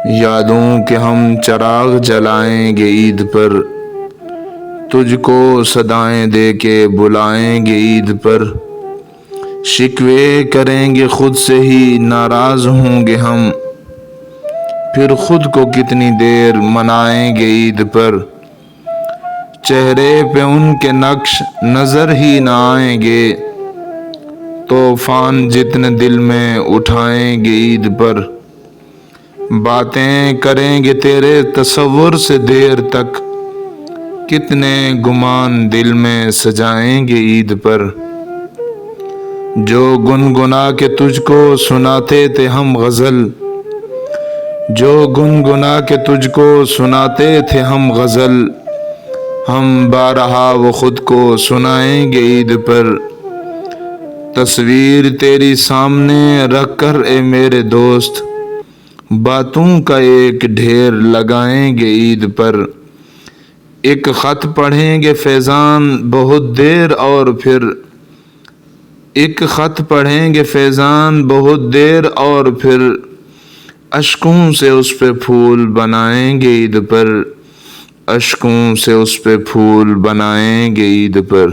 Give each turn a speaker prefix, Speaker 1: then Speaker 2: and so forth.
Speaker 1: یادوں کہ ہم چراغ جلائیں گے عید پر، تجھ کو صدائیں دے کے بلائیں گے عید پر۔ شکوے کریں گے خود سے ہی ناراض ہوں گے ہم، پھر خود کو کتنی دیر منائیں گے عید پر۔ چہرے پہ ان کے نقش نظر ہی نہ آئیں گے، طوفان جتنے دل میں اٹھائیں گے عید پر۔ باتیں کریں گے تیرے تصور سے دیر تک، کتنے گمان دل میں سجائیں گے عید پر۔ جو گنگنا کے تجھ کو سناتے تھے ہم غزل، جو گنگنا کے تجھ کو سناتے تھے ہم غزل، ہم بارہا وہ خود کو سنائیں گے عید پر۔ تصویر تیری سامنے رکھ کر اے میرے دوست، باتوں کا ایک ڈھیر لگائیں گے عید پر۔ ایک خط پڑھیں گے فیضان بہت دیر اور پھر، ایک خط پڑھیں گے فیضان بہت دیر اور پھر، اشکوں سے اس پہ پھول بنائیں گے عید پر، اشکوں سے اس پہ پھول بنائیں گے عید پر۔